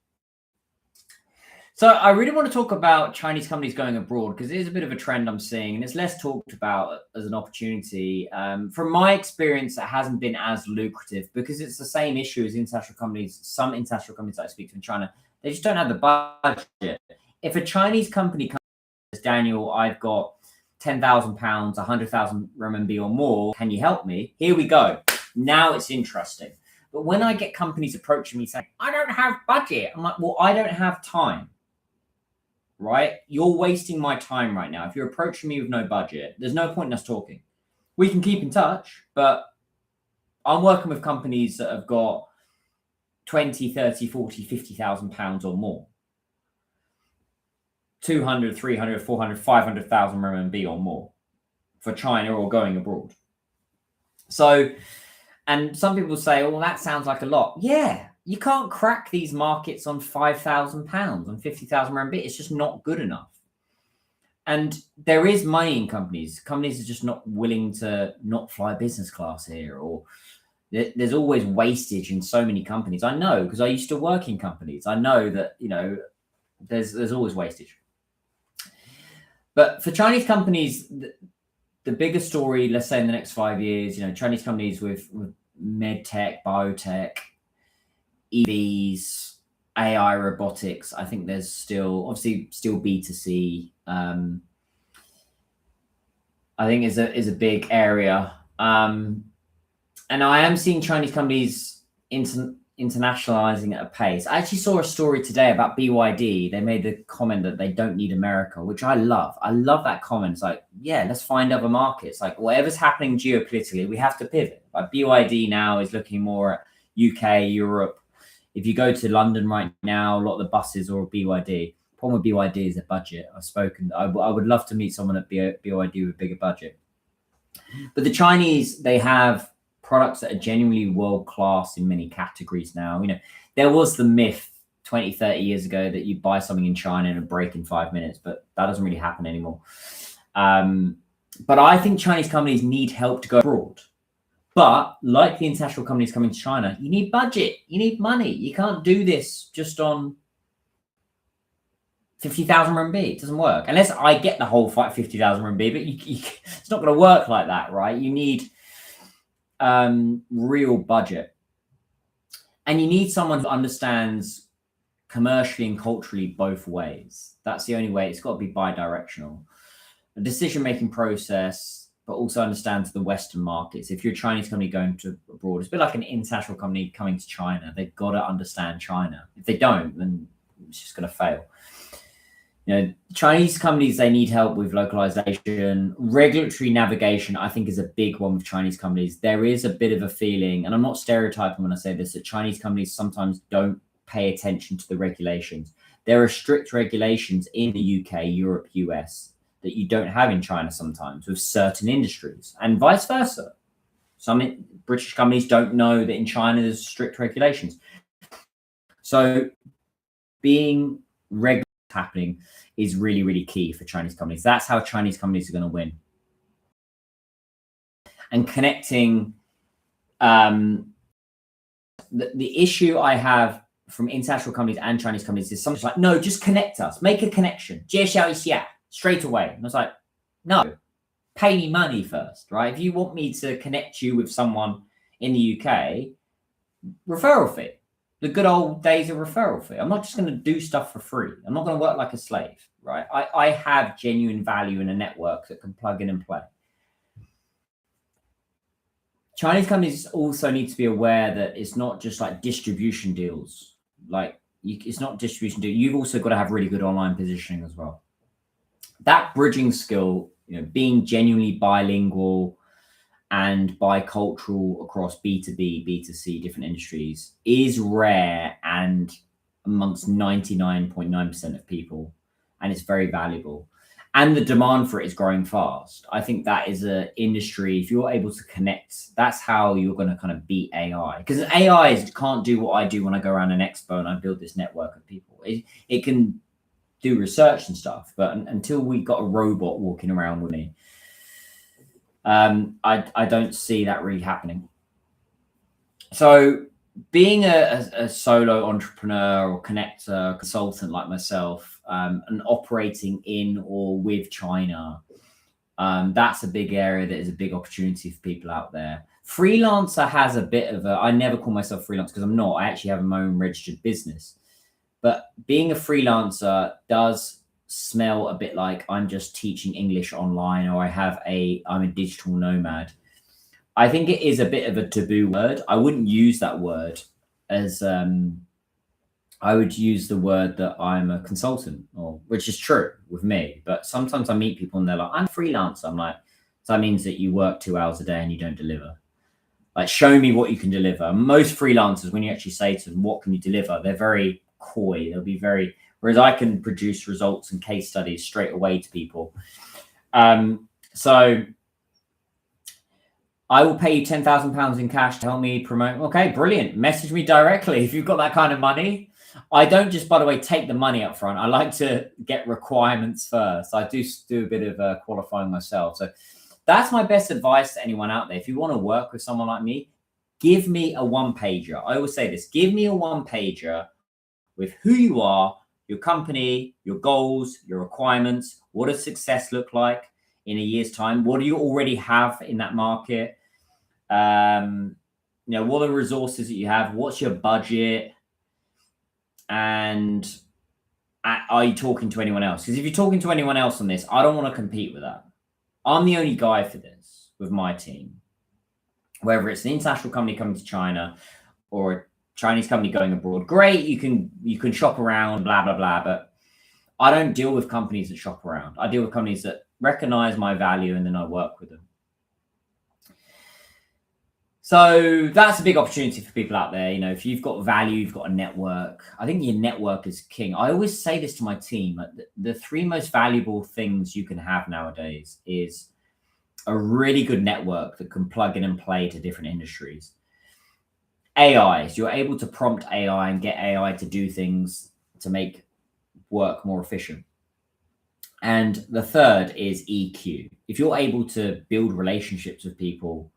So I really want to talk about Chinese companies going abroad, because it is a bit of a trend I'm seeing, and it's less talked about as an opportunity. From my experience, it hasn't been as lucrative because it's the same issue as international companies. Some international companies that I speak to in China, they just don't have the budget. If a Chinese company comes and says, Daniel, I've got £10,000, 100,000 RMB or more, can you help me? Here we go. Now it's interesting. But when I get companies approaching me saying, I don't have budget, I'm like, well, I don't have time, right? You're wasting my time right now. If you're approaching me with no budget, there's no point in us talking. We can keep in touch, but I'm working with companies that have got 20, 30, 40, 50,000 pounds or more. 200, 300, 400, 500,000 RMB or more for China or going abroad. So, and some people say, oh, well, that sounds like a lot. Yeah, you can't crack these markets on 5,000 pounds, on 50,000 RMB. It's just not good enough. And there is money in companies. Companies are just not willing to not fly business class here, or there's always wastage in so many companies. I know, because I used to work in companies. I know that, you know, there's always wastage. But for Chinese companies, the bigger story, let's say in the next 5 years, you know, Chinese companies with med tech, biotech, EVs, AI, robotics, I think there's still B2C. I think is a big area. And I am seeing Chinese companies internationalizing at a pace. I actually saw a story today about BYD. They made the comment that they don't need America, which I love. I love that comment. It's like, yeah, let's find other markets. Like whatever's happening geopolitically, we have to pivot. Like BYD now is looking more at UK, Europe. If you go to London right now, a lot of the buses are BYD. The problem with BYD is the budget. I would love to meet someone at BYD with a bigger budget. But the Chinese, they have products that are genuinely world-class in many categories now. You know, there was the myth 20, 30 years ago that you buy something in China and it'll break in 5 minutes, but that doesn't really happen anymore. But I think Chinese companies need help to go abroad. But like the international companies coming to China, you need budget, you need money. You can't do this just on 50,000 RMB. It doesn't work. Unless I get the whole 50,000 RMB, but it's not going to work like that, right? You need real budget. And you need someone who understands commercially and culturally both ways. That's the only way. It's got to be bi-directional. A decision-making process, but also understands the Western markets. If you're a Chinese company going to abroad, it's a bit like an international company coming to China. They've got to understand China. If they don't, then it's just going to fail. Chinese companies, they need help with localization. Regulatory navigation, I think, is a big one with Chinese companies. There is a bit of a feeling, and I'm not stereotyping when I say this, that Chinese companies sometimes don't pay attention to the regulations. There are strict regulations in the UK, Europe, US that you don't have in China sometimes with certain industries, and vice versa. Some British companies don't know that in China there's strict regulations. So being regular happening is really, really key for Chinese companies. That's how Chinese companies are going to win. And connecting, the issue I have from international companies and Chinese companies is something like, no, just connect us, make a connection, straight away. And I was like, no, pay me money first, right? If you want me to connect you with someone in the UK, referral fee. The good old days of referral fee. I'm not just going to do stuff for free. I'm not going to work like a slave, right? I have genuine value in a network that can plug in and play. Chinese companies also need to be aware that it's not just like distribution deals. It's not distribution deal. You've also got to have really good online positioning as well. That bridging skill, being genuinely bilingual and bicultural across B2B, B2C, different industries is rare and amongst 99.9% of people, and it's very valuable. And the demand for it is growing fast. I think that is an industry, if you're able to connect, that's how you're going to kind of beat AI. Because AI can't do what I do when I go around an expo and I build this network of people. It can do research and stuff, but until we've got a robot walking around with me, I don't see that really happening. So being a solo entrepreneur or connector, consultant like myself, and operating in or with China, that's a big area that is a big opportunity for people out there. Freelancer has a bit of I never call myself freelancer because I'm not. I actually have my own registered business. But being a freelancer does smell a bit like I'm just teaching English online, or I'm a digital nomad. I think it is a bit of a taboo word. I wouldn't use that word as I would use the word that I'm a consultant, which is true with me. But sometimes I meet people and they're like, I'm a freelancer. I'm like, so that means that you work 2 hours a day and you don't deliver. Like, show me what you can deliver. Most freelancers, when you actually say to them, what can you deliver? They're very coy. They'll be whereas I can produce results and case studies straight away to people. So I will pay you £10,000 in cash to help me promote. Okay, brilliant. Message me directly if you've got that kind of money. I don't just, by the way, take the money up front. I like to get requirements first. I do a bit of qualifying myself. So that's my best advice to anyone out there. If you want to work with someone like me, give me a one-pager. I always say this, give me a one-pager with who you are, your company, your goals, your requirements. What does success look like in a year's time? What do you already have in that market? What are the resources that you have? What's your budget? And are you talking to anyone else? Because if you're talking to anyone else on this, I don't want to compete with that. I'm the only guy for this with my team. Whether it's an international company coming to China or a Chinese company going abroad, great, you can shop around, blah, blah, blah. But I don't deal with companies that shop around. I deal with companies that recognize my value and then I work with them. So that's a big opportunity for people out there. If you've got value, you've got a network. I think your network is king. I always say this to my team. The 3 most valuable things you can have nowadays is a really good network that can plug in and play to different industries. AI, so you're able to prompt AI and get AI to do things to make work more efficient. And the third is EQ. If you're able to build relationships with people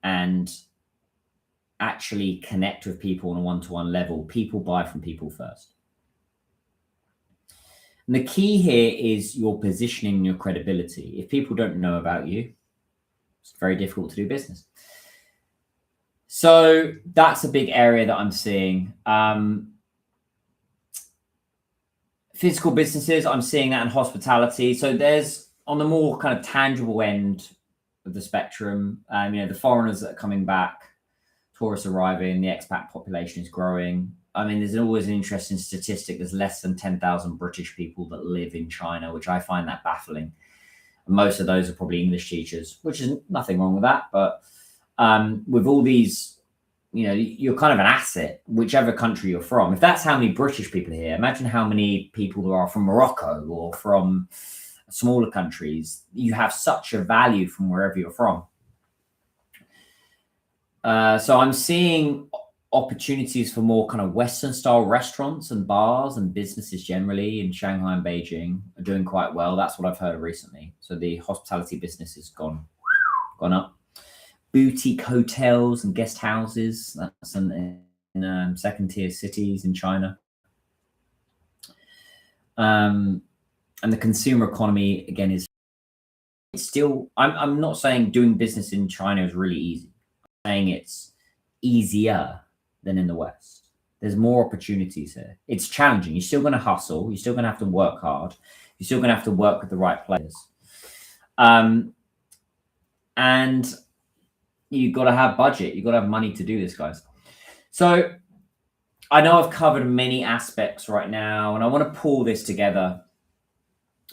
and actually connect with people on a one-to-one level, people buy from people first. And the key here is your positioning and your credibility. If people don't know about you, it's very difficult to do business. So that's a big area that I'm seeing. Physical businesses, I'm seeing that in hospitality. So there's, on the more kind of tangible end of the spectrum, the foreigners that are coming back, tourists arriving, the expat population is growing. I mean, there's always an interesting statistic. There's less than 10,000 British people that live in China, which I find that baffling. Most of those are probably English teachers, which is nothing wrong with that. But with all these, you're kind of an asset, whichever country you're from. If that's how many British people are here, imagine how many people there are from Morocco or from smaller countries. You have such a value from wherever you're from. So I'm seeing opportunities for more kind of Western style restaurants and bars and businesses generally in Shanghai and Beijing are doing quite well. That's what I've heard recently. So the hospitality business has gone up. Boutique hotels and guest houses, that's in second tier cities in China. And the consumer economy again is still, I'm not saying doing business in China is really easy. I'm saying it's easier than in the West. There's more opportunities here. It's challenging. You're still going to hustle. You're still going to have to work hard. You're still going to have to work with the right players. And you've got to have budget. You've got to have money to do this, guys. So I know I've covered many aspects right now, and I want to pull this together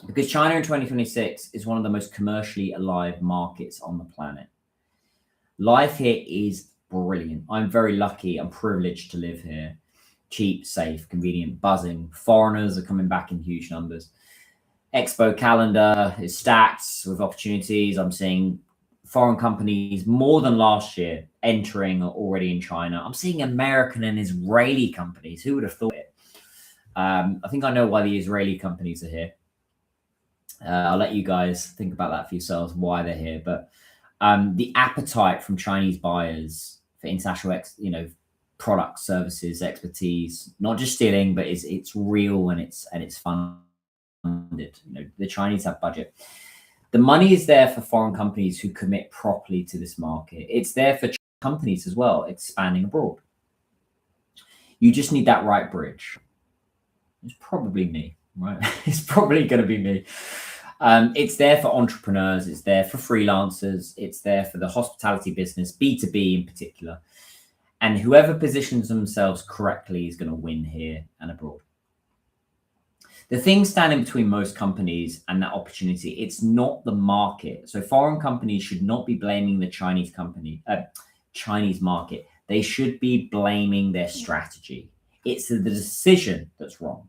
because China in 2026 is one of the most commercially alive markets on the planet. Life here is brilliant. I'm very lucky. I'm privileged to live here. Cheap, safe, convenient, buzzing. Foreigners are coming back in huge numbers. Expo calendar is stacked with opportunities. I'm seeing foreign companies more than last year entering already in China. I'm seeing American and Israeli companies. Who would have thought it? I think I know why the Israeli companies are here. I'll let you guys think about that for yourselves, why they're here. But the appetite from Chinese buyers for international, products, services, expertise, not just stealing, but it's real and it's funded. The Chinese have budget. The money is there for foreign companies who commit properly to this market. It's there for companies as well, expanding abroad. You just need that right bridge. It's probably me, right? It's probably going to be me. It's there for entrepreneurs. It's there for freelancers. It's there for the hospitality business, B2B in particular. And whoever positions themselves correctly is going to win here and abroad. The thing standing between most companies and that opportunity, it's not the market. So foreign companies should not be blaming the Chinese market. They should be blaming their strategy. It's the decision that's wrong.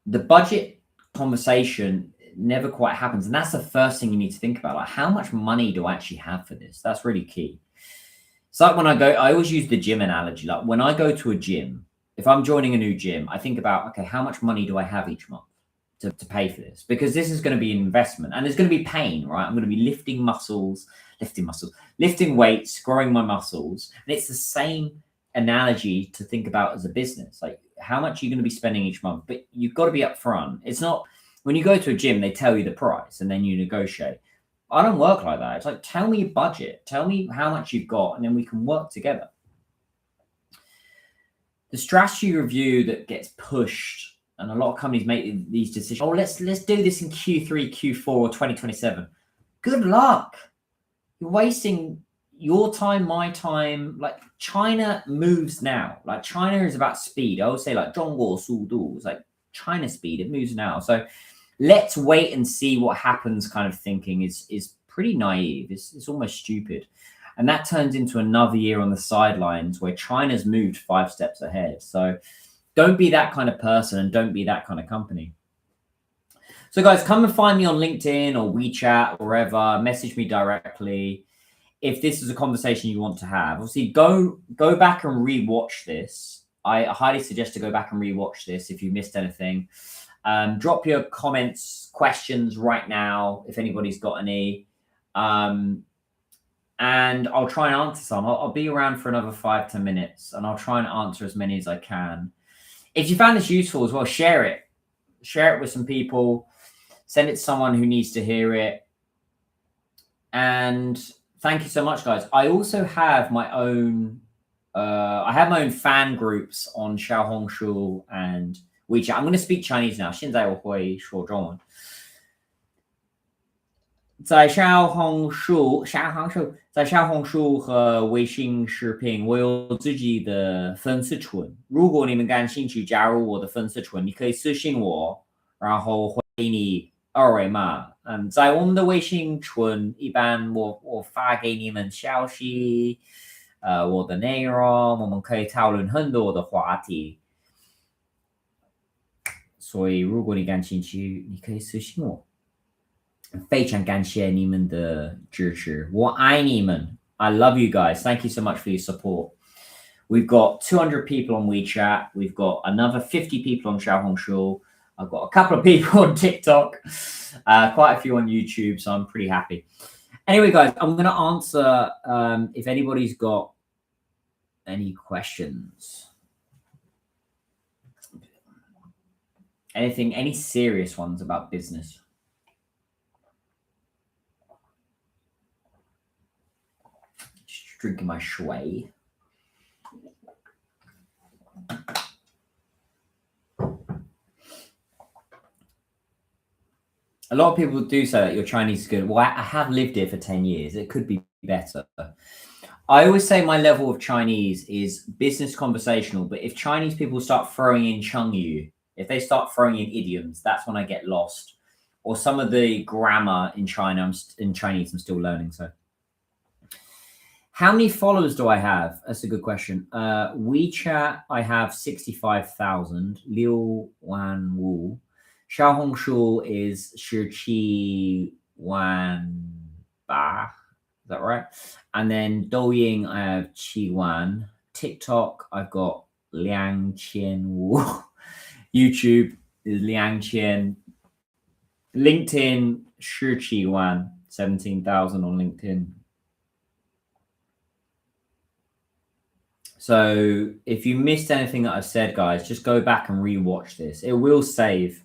The budget conversation never quite happens. And that's the first thing you need to think about. Like, how much money do I actually have for this? That's really key. It's like when I always use the gym analogy. Like when I go to a gym, if I'm joining a new gym, I think about, okay, how much money do I have each month to pay for this? Because this is going to be an investment and there's going to be pain, right? I'm going to be lifting weights, growing my muscles. And it's the same analogy to think about as a business. Like, how much are you going to be spending each month? But you've got to be upfront. It's not when you go to a gym, they tell you the price and then you negotiate. I don't work like that. It's like, tell me your budget, tell me how much you've got, and then we can work together. The strategy review that gets pushed, and a lot of companies make these decisions. Oh, let's do this in Q3, Q4, or 2027. Good luck. You're wasting your time, my time. Like, China moves now. Like, China is about speed. I would say like 中国速度. It's like China speed. It moves now. So let's wait and see what happens kind of thinking is pretty naive. It's almost stupid. And that turns into another year on the sidelines where China's moved 5 steps ahead. So don't be that kind of person and don't be that kind of company. So guys, come and find me on LinkedIn or WeChat or wherever. Message me directly if this is a conversation you want to have. Obviously, go back and rewatch this. I highly suggest to go back and rewatch this if you missed anything. Drop your comments, questions right now if anybody's got any. And I'll try and answer some. I'll be around for another 5-10 minutes and I'll try and answer as many as I can. If you found this useful as well, share it. Share it with some people. Send it to someone who needs to hear it. And thank you so much, guys. I also have my own fan groups on Xiaohongshu and WeChat. I'm going to speak Chinese now. 现在我会说中文.在小红书、和微信视频，我有自己的粉丝群。如果你们感兴趣加入我的粉丝群，你可以私信我，然后回你二维码。在我们的微信群，一般我发给你们消息，我的内容，我们可以讨论很多的话题。所以如果你感兴趣，你可以私信我。非常感谢你们的支持，我爱你们。I love you guys. Thank you so much for your support. We've got 200 people on WeChat. We've got another 50 people on Xiaohongshu. I've got a couple of people on TikTok, quite a few on YouTube, so I'm pretty happy. Anyway, guys, I'm going to answer if anybody's got any questions. Anything, any serious ones about business? Just drinking my shui. A lot of people do say that your Chinese is good. Well, I have lived here for 10 years. It could be better. I always say my level of Chinese is business conversational, but if Chinese people start throwing in Chengyu, if they start throwing in idioms, that's when I get lost. Or some of the grammar in Chinese, I'm still learning. So, how many followers do I have? That's a good question. WeChat, I have 65,000. Liu Wan Wu. Xiaohongshu is Shi Wan Ba. Is that right? And then Douyin, I have Qi Wan. TikTok, I've got Liang Qian Wu. YouTube is Liang Qian. LinkedIn, Shi Qi Wan. 17,000 on LinkedIn. So if you missed anything that I've said, guys, just go back and rewatch this. It will save.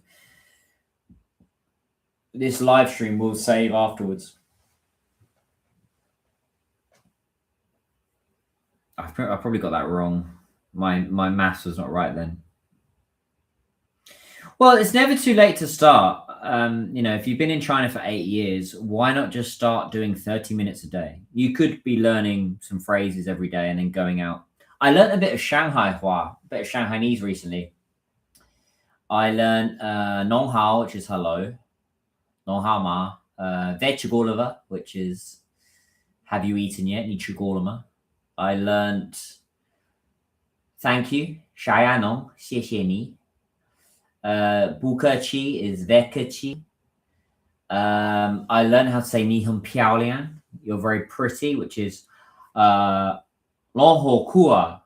This live stream will save afterwards. I probably got that wrong. My maths was not right then. Well, it's never too late to start. If you've been in China for 8 years, why not just start doing 30 minutes a day? You could be learning some phrases every day and then going out. I learned a bit of Shanghai Hua, a bit of Shanghainese recently. I learned Nong Hao, which is hello. Nong Hao Ma. Vechigolova, which is have you eaten yet? Ni chugolama. I learned thank you. Shayanong, xie xie ni. Bukechi is Vekechi. I learned how to say Ni Hun Piaolian. You're very pretty, which is Long Ho Kua.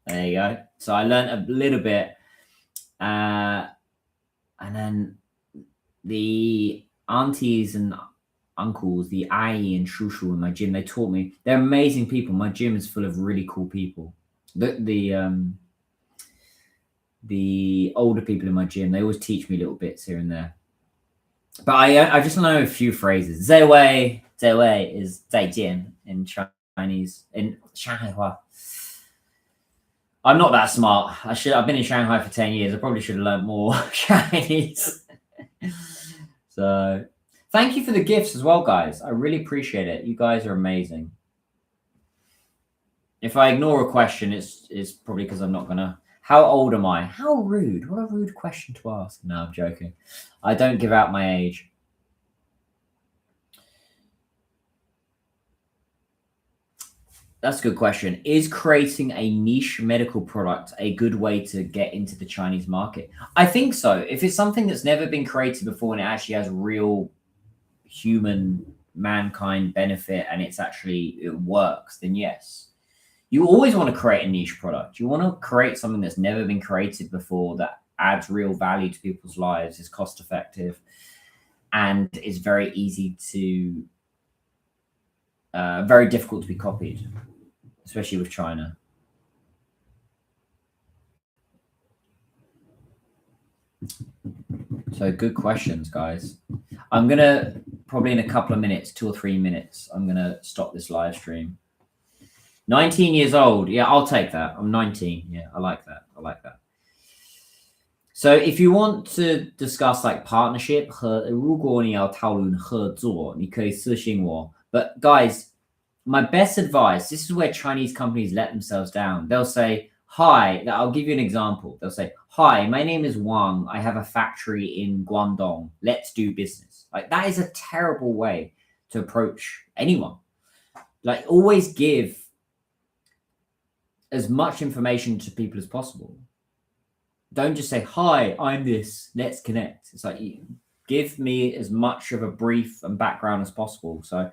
There you go. So I learned a little bit. And then the aunties and uncles, the Ai and Shushu in my gym, they taught me. They're amazing people. My gym is full of really cool people. The older people in my gym, they always teach me little bits here and there. But I just know a few phrases. Zai Wei is 再见 in Chinese, in Shanghai Hua. I'm not that smart. I've been in Shanghai for 10 years. I probably should have learned more Chinese. So thank you for the gifts as well, guys. I really appreciate it. You guys are amazing. If I ignore a question, it's probably because I'm not gonna. How old am I? How rude. What a rude question to ask. No, I'm joking. I don't give out my age. That's a good question. Is creating a niche medical product a good way to get into the Chinese market? I think so. If it's something that's never been created before and it actually has real human mankind benefit and it works, then yes. You always want to create a niche product. You want to create something that's never been created before that adds real value to people's lives, is cost effective, and is very easy to, very difficult to be copied, especially with China. So good questions, guys. I'm going to, probably in a couple of minutes, 2 or 3 minutes, I'm going to stop this live stream. 19 years old. Yeah, I'll take that. I'm 19. Yeah, I like that. So if you want to discuss like partnership 如果你要讨论合作你可以私信我 But guys, my best advice, this is where Chinese companies let themselves down. They'll say, hi, I'll give you an example. They'll say, hi, my name is Wang. I have a factory in Guangdong. Let's do business. Like that is a terrible way to approach anyone. Like always give as much information to people as possible. Don't just say, hi, I'm this, let's connect. It's like, give me as much of a brief and background as possible. So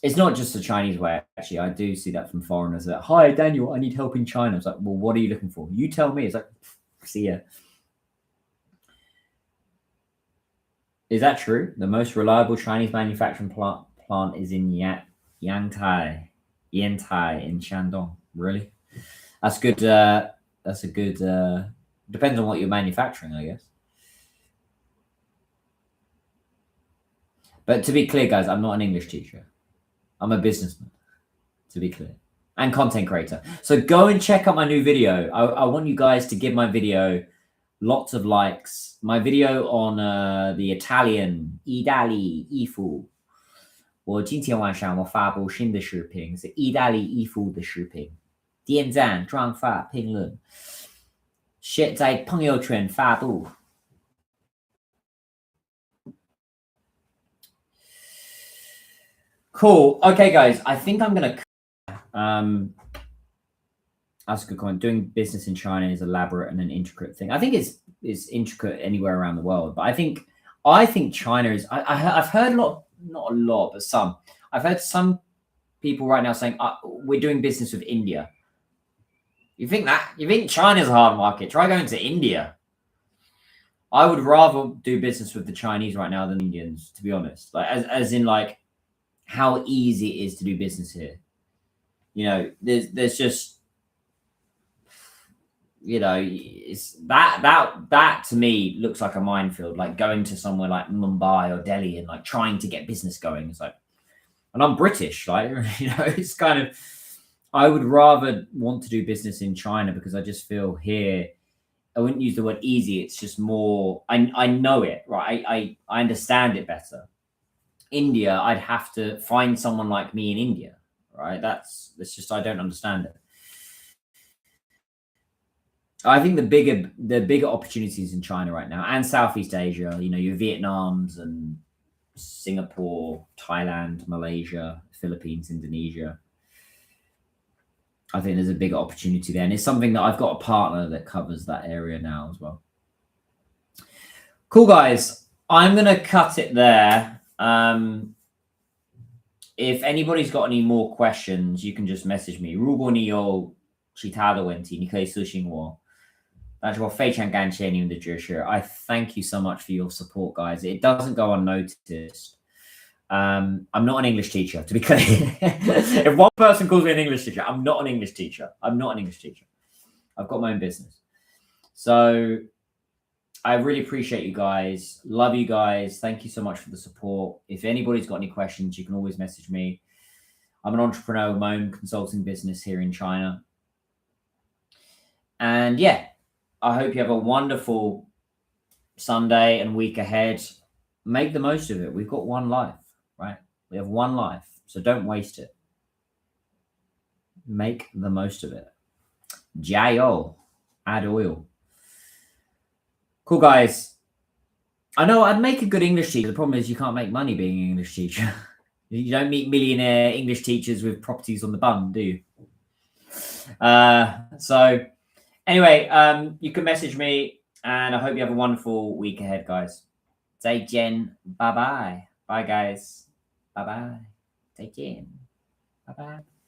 it's not just the Chinese way, actually. I do see that from foreigners that, hi, Daniel, I need help in China. It's like, well, what are you looking for? You tell me. It's like, see ya. Is that true? The most reliable Chinese manufacturing plant is in Yantai in Shandong. Really? That's good. That's a good, depends on what you're manufacturing, I guess. But to be clear, guys, I'm not an English teacher. I'm a businessman, to be clear, and content creator. So go and check out my new video. I want you guys to give my video lots of likes. My video on the Italian 意大利衣服。我今天晚上我发布新的视频，是意大利衣服的视频。点赞、转发、评论，在朋友圈发布。Cool. Okay, guys. I think I'm gonna. That's a good comment. Doing business in China is elaborate and an intricate thing. I think it's intricate anywhere around the world, but I think China is. I've heard not a lot, but some. I've heard some people right now saying we're doing business with India. You think China's a hard market? Try going to India. I would rather do business with the Chinese right now than Indians, to be honest. Like as in like how easy it is to do business here. You know, there's just, you know, it's that to me looks like a minefield, like going to somewhere like Mumbai or Delhi and like trying to get business going. It's like, and I'm British, like, you know, it's kind of, I would rather want to do business in China because I just feel here, I wouldn't use the word easy. It's just more, I know it, right? I understand it better. India, I'd have to find someone like me in India, right? That's just, I don't understand it. I think the bigger opportunities in China right now and Southeast Asia, you know, your Vietnams and Singapore, Thailand, Malaysia, Philippines, Indonesia. I think there's a bigger opportunity there. And it's something that I've got a partner that covers that area now as well. Cool, guys. I'm going to cut it there. If anybody's got any more questions, you can just message me. 如果你有其他的问题，你可以私信我。但是我非常感谢你们的支持。I thank you so much for your support, guys. It doesn't go unnoticed. I'm not an English teacher, to be clear. If one person calls me an English teacher, I'm not an English teacher. I'm not an English teacher. I've got my own business. So I really appreciate you guys. Love you guys. Thank you so much for the support. If anybody's got any questions, you can always message me. I'm an entrepreneur with my own consulting business here in China. And yeah, I hope you have a wonderful Sunday and week ahead. Make the most of it. We've got one life, right? We have one life, so don't waste it. Make the most of it. Jiao, add oil. Cool, guys. I know I'd make a good English teacher. The problem is you can't make money being an English teacher. You don't meet millionaire English teachers with properties on the bum, do you? So anyway, you can message me, and I hope you have a wonderful week ahead, guys. 再见, bye bye. Bye, guys. Bye bye. 再见. Bye bye.